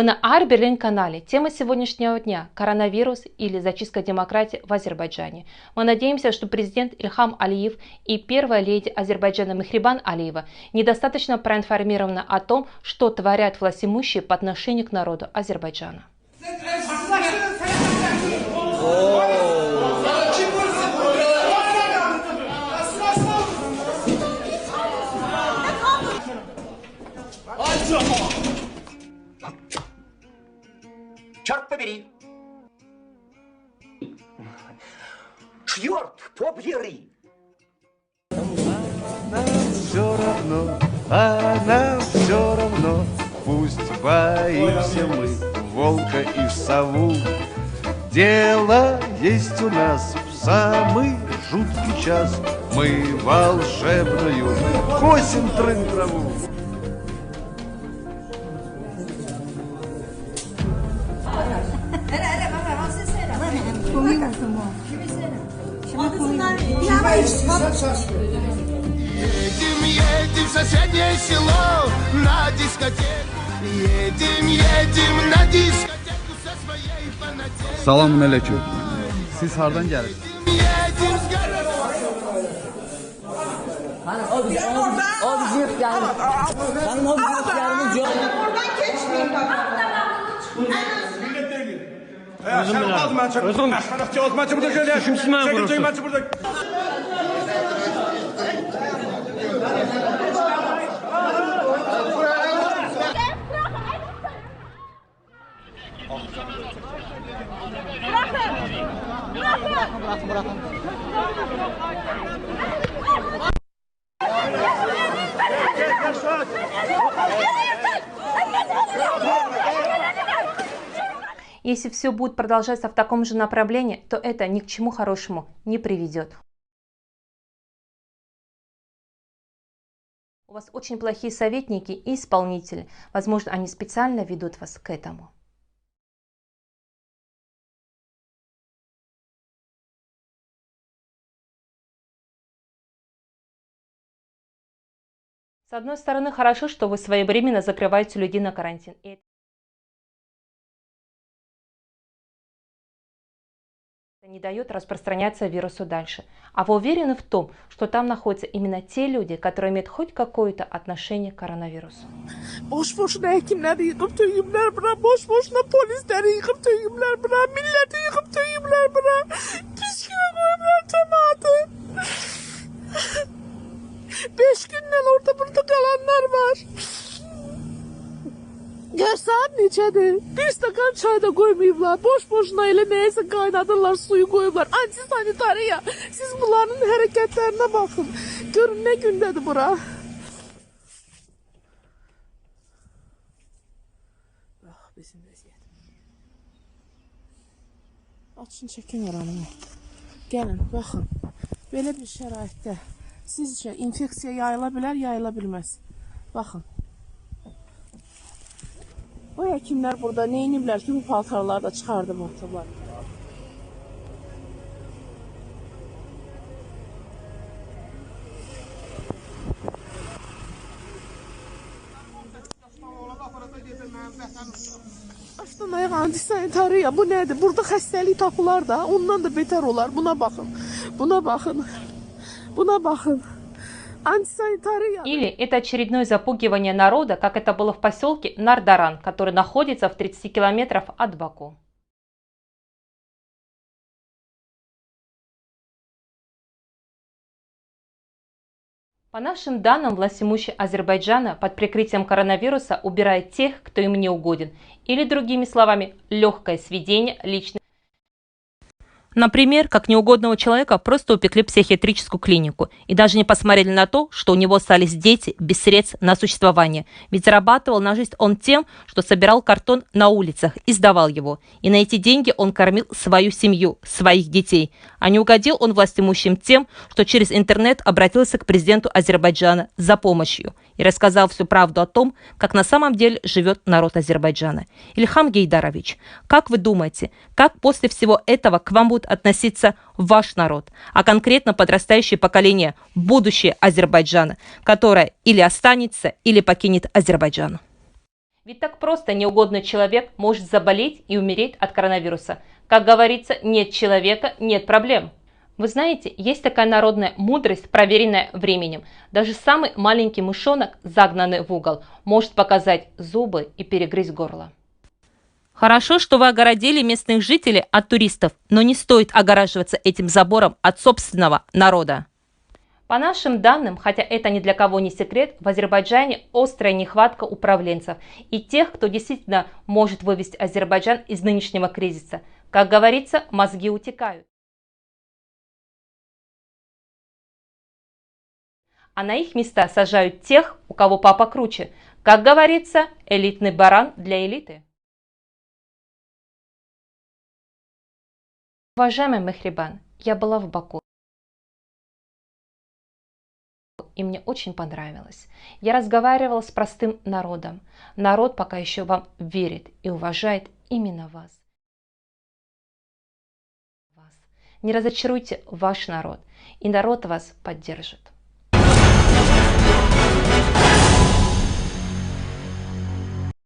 на Ар-Берлин-канале. Тема сегодняшнего дня – коронавирус или зачистка демократии в Азербайджане. Мы надеемся, что президент Ильхам Алиев и первая леди Азербайджана Мехрибан Алиева недостаточно проинформированы о том, что творят властимущие по отношению к народу Азербайджана. Черт побери! Черт побери! Она все равно, пусть боимся мы волка и сову. Дело есть у нас в самый жуткий час, мы волшебную косим трын-траву. Едем в соседнее село на дискотеку. Едем на дискотеку со своей фанатикой. Selamun aleyküm. Siz hardan gəlirsiniz? Едем с Если все будет продолжаться в таком же направлении, то это ни к чему хорошему не приведет. У вас очень плохие советники и исполнители. Возможно, они специально ведут вас к этому. С одной стороны, хорошо, что вы своевременно закрываете людей на карантин. Не дает распространяться вирусу дальше. А вы уверены в том, что там находятся именно те люди, которые имеют хоть какое-то отношение к коронавирусу? Boş-boşuna hekimleri yıkıp tüyümler bırak, boş-boşuna polisleri yıkıp tüyümler bırak, milleti yıkıp tüyümler bırak, pişkine koyumlar cemaati. 5 günden orada burada kalanlar var. Gör saat neçədir? Bir stakan çay da koymayıblar. Boş-boşuna elə neyse kaynadırlar, suyu koyublar. Antisanitariya. Siz bunların hareketlerine bakın. Görün ne gündedir bura. Bax, bizim vəziyyət. Açın, çəkin yaranımı. Gəlin, baxın. Belə bir şəraitdə sizcə infeksiya yayıla bilər, yayıla bilməz. Baxın. O həkimlər burada neyniblər ki, bu paltarları da çıxardım ortalar. Başdan ayaq antisanitariya, bu nədir? Burada xəstəlik tapılar da, ondan da betər olar. Buna baxın, buna baxın, buna baxın. Или это очередное запугивание народа, как это было в поселке Нардаран, который находится в 30 километров от Баку. По нашим данным, властимущие Азербайджана под прикрытием коронавируса убирает тех, кто им не угоден, или, другими словами, легкое сведение личной. Например, как неугодного человека просто упекли в психиатрическую клинику и даже не посмотрели на то, что у него остались дети без средств на существование. Ведь зарабатывал на жизнь он тем, что собирал картон на улицах и сдавал его. И на эти деньги он кормил свою семью, своих детей. А не угодил он властимущим тем, что через интернет обратился к президенту Азербайджана за помощью и рассказал всю правду о том, как на самом деле живет народ Азербайджана. Ильхам Гейдарович, как вы думаете, как после всего этого к вам будет относиться ваш народ, а конкретно подрастающее поколение, будущее Азербайджана, которое или останется, или покинет Азербайджан? Ведь так просто неугодный человек может заболеть и умереть от коронавируса. Как говорится, нет человека – нет проблем. Вы знаете, есть такая народная мудрость, проверенная временем. Даже самый маленький мышонок, загнанный в угол, может показать зубы и перегрызть горло. Хорошо, что вы огородили местных жителей от туристов, но не стоит огораживаться этим забором от собственного народа. По нашим данным, хотя это ни для кого не секрет, в Азербайджане острая нехватка управленцев и тех, кто действительно может вывести Азербайджан из нынешнего кризиса. Как говорится, мозги утекают. А на их места сажают тех, у кого папа круче. Как говорится, элитный баран для элиты. Уважаемый Мехрибан, я была в Баку, и мне очень понравилось. Я разговаривала с простым народом. Народ пока еще вам верит и уважает именно вас. Не разочаруйте ваш народ, и народ вас поддержит.